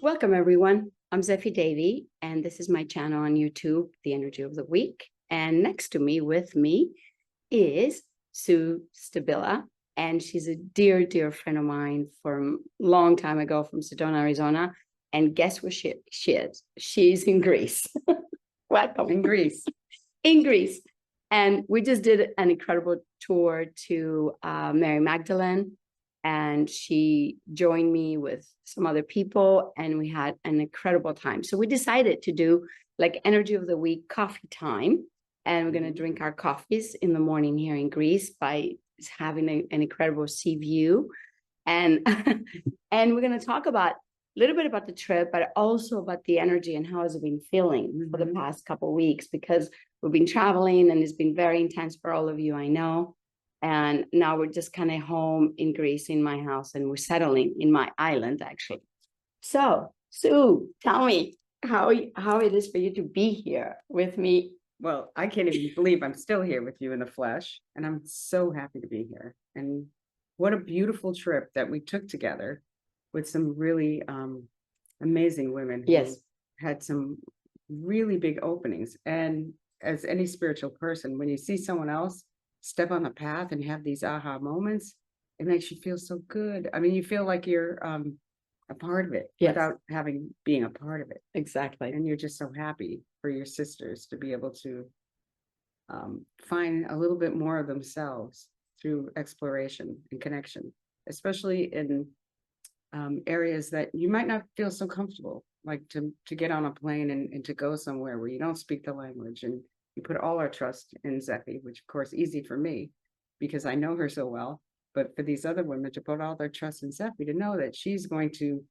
Welcome, everyone. I'm Zephy Davy, and this is my channel on YouTube, The Energy of the Week. And next to me, with me, is Sue Stabila, and she's a dear, dear friend of mine from a long time ago from Sedona, Arizona. And guess where she is? She's in Greece. Welcome. In Greece. In Greece. And we just did an incredible tour to Mary Magdalene, and she joined me with some other people, and we had an incredible time. So we decided to do like Energy of the Week coffee time, and we're going to drink our coffees in the morning here in Greece by having an incredible sea view. And and we're going to talk about a little bit about the trip, but also about the energy and how has it been feeling for the past couple of weeks, because we've been traveling and it's been very intense for all of you, I know. And now we're just kind of home in Greece in my house, and we're settling in my island, actually. So, Sue, tell me how it is for you to be here with me. Well, I can't even believe I'm still here with you in the flesh, and I'm so happy to be here. And what a beautiful trip that we took together with some really amazing women. Yes. Who had some really big openings. And as any spiritual person, when you see someone else step on the path and have these aha moments, it makes you feel so good. I mean, you feel like you're a part of it. Yes. Without being a part of it. Exactly. And you're just so happy for your sisters to be able to find a little bit more of themselves through exploration and connection, especially in areas that you might not feel so comfortable, like to get on a plane and to go somewhere where you don't speak the language. And we put all our trust in Zephy, which of course easy for me because I know her so well. But for these other women to put all their trust in Zephy, to know that she's going to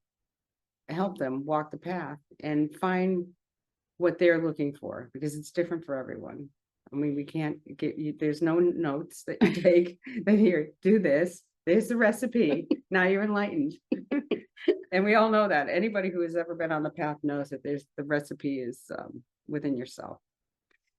help them walk the path and find what they're looking for, because it's different for everyone. I mean, we can't get you, there's no notes that you take that here, do this, there's the recipe, now you're enlightened. And we all know that. Anybody who has ever been on the path knows that there's the recipe is within yourself.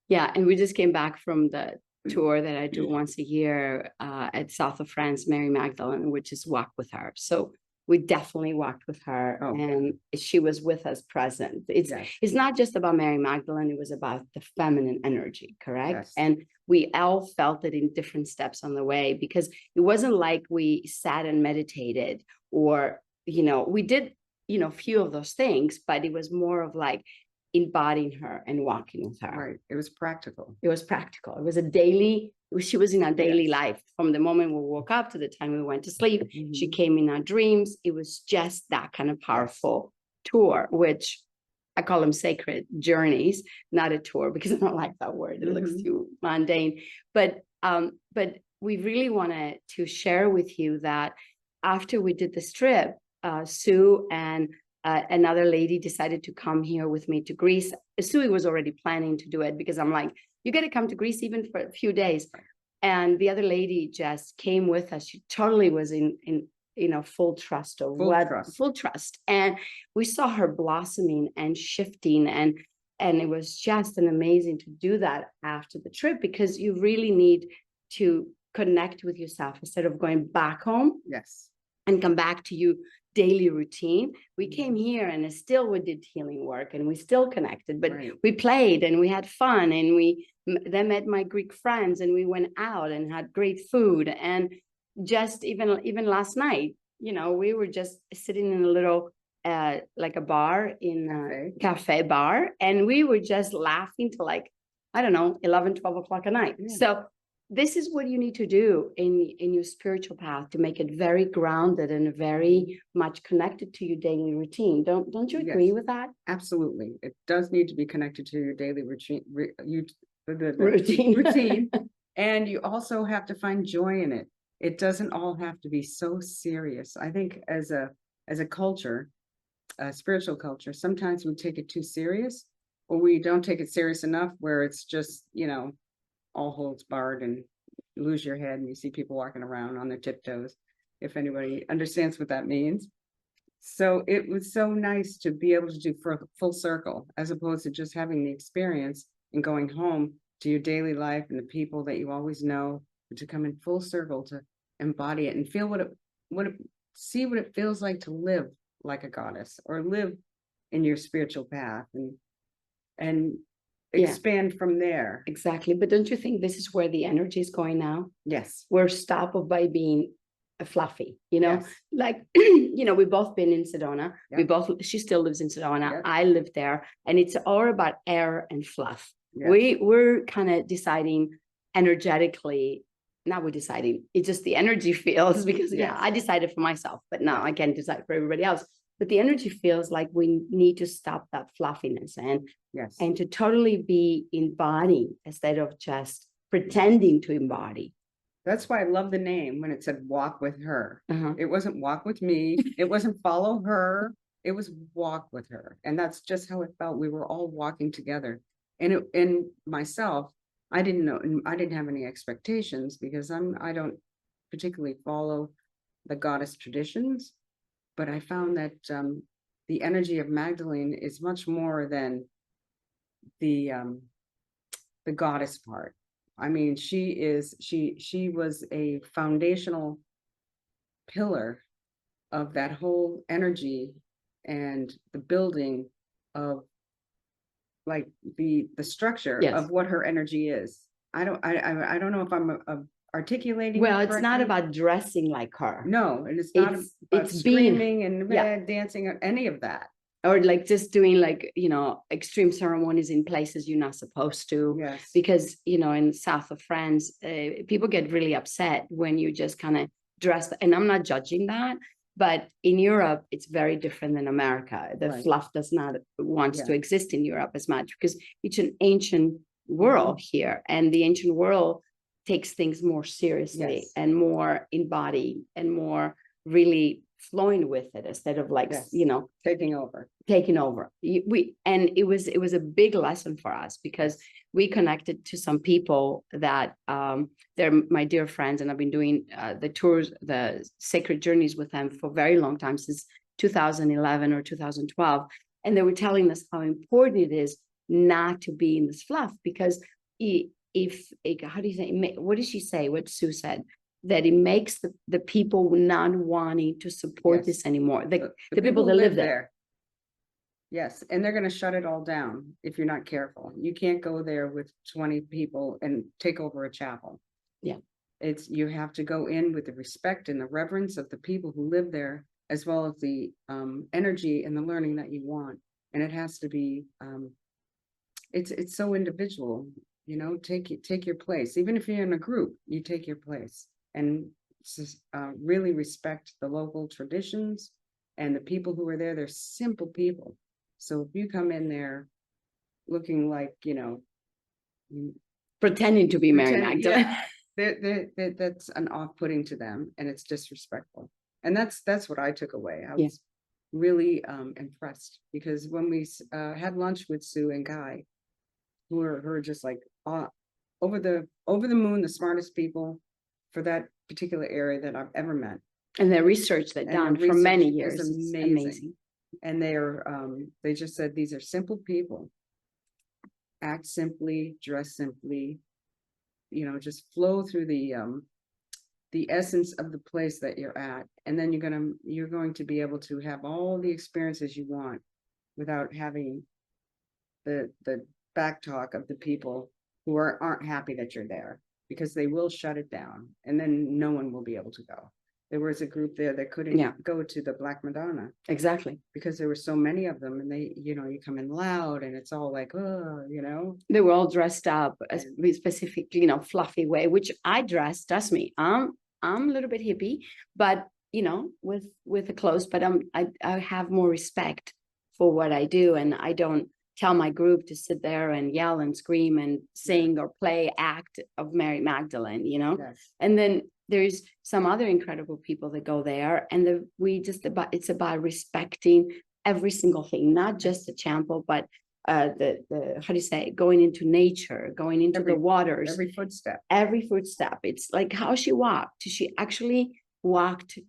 Yeah, and we just came back from the tour that I do once a year at south of France, Mary Magdalene, which is Walk with Her. So we definitely walked with her, and she was with us present. It's not just about Mary Magdalene, it was about the feminine energy, correct? Yes. And we all felt it in different steps on the way, because it wasn't like we sat and meditated, or, we did, few of those things, but it was more of like embodying her and walking with her. Right. It was practical. It was practical. It was she was in our daily life from the moment we woke up to the time we went to sleep. She came in our dreams. It was just that kind of powerful tour, which I call them sacred journeys, not a tour, because I don't like that word. It looks too mundane. But we really wanted to share with you that after we did this trip, Sue and another lady decided to come here with me to Greece. Sue was already planning to do it, because I'm like, you got to come to Greece even for a few days. And the other lady just came with us. She totally was in full trust of full trust. And we saw her blossoming and shifting, and it was just an amazing to do that after the trip, because you really need to connect with yourself instead of going back home. Yes. And come back to you daily routine. We came here and still we did healing work, and we still connected, but we played and we had fun, and we then met my Greek friends, and we went out and had great food. And just even last night, we were just sitting in a little like a bar, in a cafe bar, and we were just laughing till like, I don't know, 11, 12 o'clock at night. So this is what you need to do in your spiritual path to make it very grounded and very much connected to your daily routine. Don't you agree with that? Absolutely. It does need to be connected to your daily routine. Routine. And you also have to find joy in it. It doesn't all have to be so serious. I think as a culture, a spiritual culture, sometimes we take it too serious, or we don't take it serious enough, where it's just, all holds barred, and you lose your head and you see people walking around on their tiptoes, if anybody understands what that means. So it was so nice to be able to do for full circle, as opposed to just having the experience and going home to your daily life and the people that you always know, but to come in full circle to embody it and feel see what it feels like to live like a goddess, or live in your spiritual path and Yeah. expand from there. Exactly. But don't you think this is where the energy is going now? Yes. We're stopped by being fluffy, you know, Yes. like, you know, we've both been in Sedona. We Yep. both, she still lives in Sedona. Yep. I live there, and it's all about air and fluff. Yes. We're kind of deciding energetically, not we're deciding, it's just the energy feels because yeah, Yes. I decided for myself, but now Yes. I can't decide for everybody else. But the energy feels like we need to stop that fluffiness Yes. and to totally be embodied instead of just pretending to embody. That's why I love the name when it said walk with her. Uh-huh. It wasn't walk with me. It wasn't follow her. It was walk with her. And that's just how it felt. We were all walking together. And myself, I didn't know, and I didn't have any expectations because I don't particularly follow the goddess traditions, but I found that the energy of Magdalene is much more than the goddess part. I mean, she was a foundational pillar of that whole energy and the building of like the structure Yes. of what her energy is. I don't know if I'm articulating. Well, it's not correctly. about dressing like her. No, and it's not It's about it's being, screaming and yeah. dancing or any of that. or like just doing like, you know, extreme ceremonies in places you're not supposed to. Yes. Because, you know, in the south of France, people get really upset when you just kind of dress. And I'm not judging that, but in Europe, it's very different than America. The Right. fluff does not want Yeah. to exist in Europe as much because it's an ancient world here, and the ancient world takes things more seriously Yes. and more embodied and more really flowing with it instead of like, Yes. you know, Taking over. taking over. And it was a big lesson for us because we connected to some people that they're my dear friends, and I've been doing the tours, the sacred journeys with them for a very long time, since 2011 or 2012. And they were telling us how important it is not to be in this fluff, because if how do you say, what did she say, what Sue said, that it makes the people not wanting to support Yes. this anymore, the The people that who live there. Yes, and they're gonna shut it all down if you're not careful. You can't go there with 20 people and take over a chapel. Yeah. You have to go in with the respect and the reverence of the people who live there, as well as the energy and the learning that you want. And it has to be it's so individual, you know, take your place. Even if you're in a group, you take your place and really respect the local traditions and the people who are there. They're simple people. So if you come in there looking like, you know, Pretending to be Mary Magdalene. yeah, that's an off-putting to them, and it's disrespectful. And that's what I took away. I Yeah. was really impressed because when we had lunch with Sue and Guy, who are just like over the moon, the smartest people for that particular area that I've ever met. And the research that And done the for many research years is is amazing. amazing. And they just said these are simple people. Act simply, dress simply, you know, just flow through the essence of the place that you're at, and then you're going to be able to have all the experiences you want without having the back talk of the people who aren't happy that you're there, because they will shut it down and then no one will be able to go. There was a group there that couldn't go to the Black Madonna. Exactly. Because there were so many of them, and they, you know, you come in loud and it's all like, oh, you know. They were all dressed up a specific, you know, fluffy way, which I dress, trust me, I'm a little bit hippie, but you know, with the clothes, but I have more respect for what I do, and I don't tell my group to sit there and yell and scream and sing or play act of Mary Magdalene, you know. Yes. And then there's some other incredible people that go there, and it's about respecting every single thing, not just the chapel, but the how do you say, going into nature, going into the waters, every footstep. It's like how she walked. She actually walked,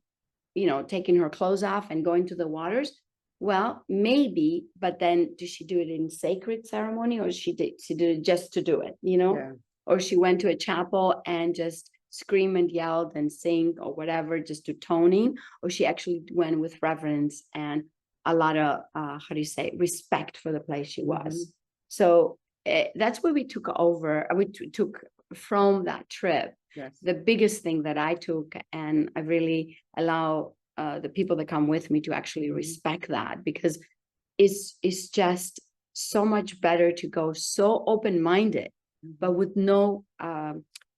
you know, taking her clothes off and going to the waters. Well, maybe, but then did she do it in sacred ceremony, or she did it just to do it, you know? Yeah. Or she went to a chapel and just scream and yelled and sing or whatever, just to toning, or she actually went with reverence and a lot of, how do you say, respect for the place she was. So that's where we took over, took from that trip. Yes. The biggest thing that I took, and I really allow the people that come with me to actually respect that, because it's just so much better to go so open-minded, but with no how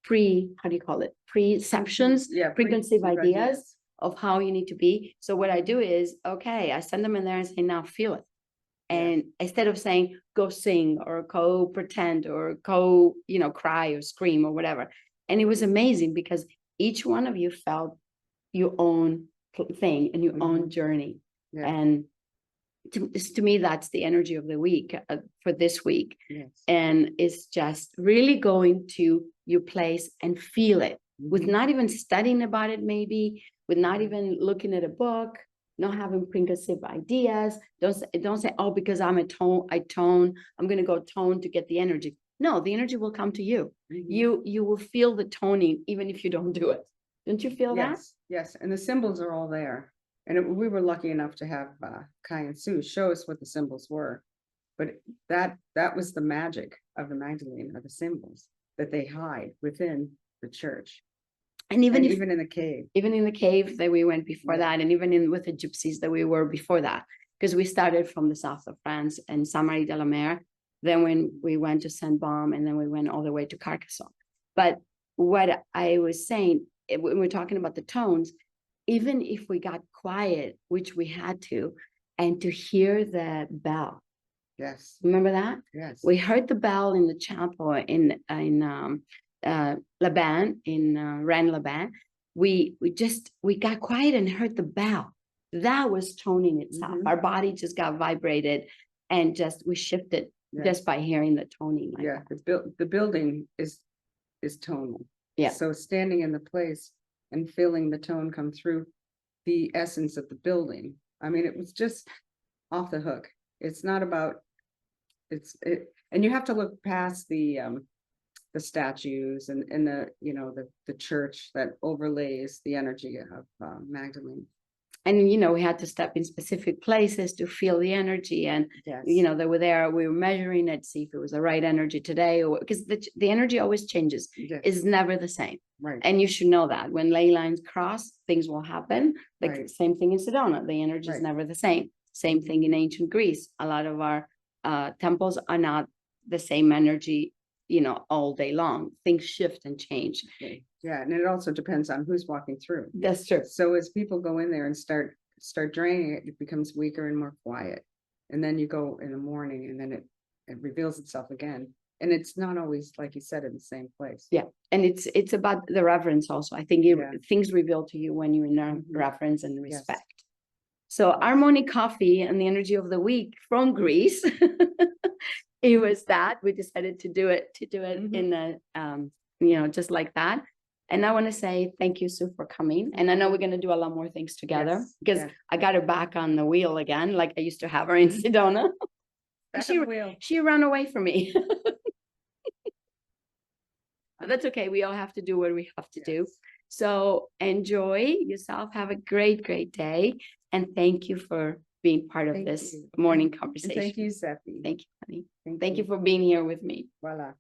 do you call it, preconceptions, preconceived ideas of how you need to be. So what I do is, okay, I send them in there and say, now feel it. And instead of saying, go sing or go pretend or go, cry or scream or whatever. And it was amazing because each one of you felt your own thing and your own journey. Yeah. And to me, that's the energy of the week for this week. Yes. And it's just really going to your place and feel it with not even studying about it, maybe with not even looking at a book, not having preconceived ideas. Don't say, oh, because I'm I tone, I'm going to go tone to get the energy. No, the energy will come to you. You will feel the toning, even if you don't do it. Don't you feel that? Yes. And the symbols are all there. And we were lucky enough to have Kai and Sue show us what the symbols were. But that was the magic of the Magdalene, are the symbols that they hide within the church. And even in the cave. Even in the cave that we went before that, and even with the gypsies that we were before that, because we started from the south of France and Saint-Marie de la Mer, then when we went to Saint-Baume, and then we went all the way to Carcassonne. But what I was saying, when we're talking about the tones, even if we got quiet, which we had to, and to hear the bell. Yes. Remember that? Yes. We heard the bell in the chapel in Laban, in Rennes-Laban. We got quiet and heard the bell. That was toning itself. Our body just got vibrated, and we shifted just by hearing the toning. Like the building is tonal. Yeah. So standing in the place and feeling the tone come through the essence of the building. I mean, it was just off the hook. It's not about and you have to look past the statues and the church that overlays the energy of Magdalene. And we had to step in specific places to feel the energy, and they were there. We were measuring it, see if it was the right energy today, or because the energy always changes. It's never the same. Right. And you should know that when ley lines cross, things will happen. Like same thing in Sedona, the energy is never the same. Same thing in ancient Greece. A lot of our temples are not the same energy, all day long. Things shift and change. Yeah, and it also depends on who's walking through. That's true. So as people go in there and start draining it, it becomes weaker and more quiet. And then you go in the morning, and then it reveals itself again. And it's not always, like you said, in the same place. Yeah, and it's about the reverence also. I think things reveal to you when you're in reverence and respect. So Harmony Coffee and the energy of the week from Greece. It was that we decided to do it in a just like that. And I want to say thank you, Sue, for coming. And I know we're going to do a lot more things together, because I got her back on the wheel again, like I used to have her in Sedona. She ran away from me. But that's okay. We all have to do what we have to do. So enjoy yourself. Have a great, great day. And thank you for being part of this morning conversation. And thank you, Seppi. Thank you, honey. Thank you for being here with me. Voila.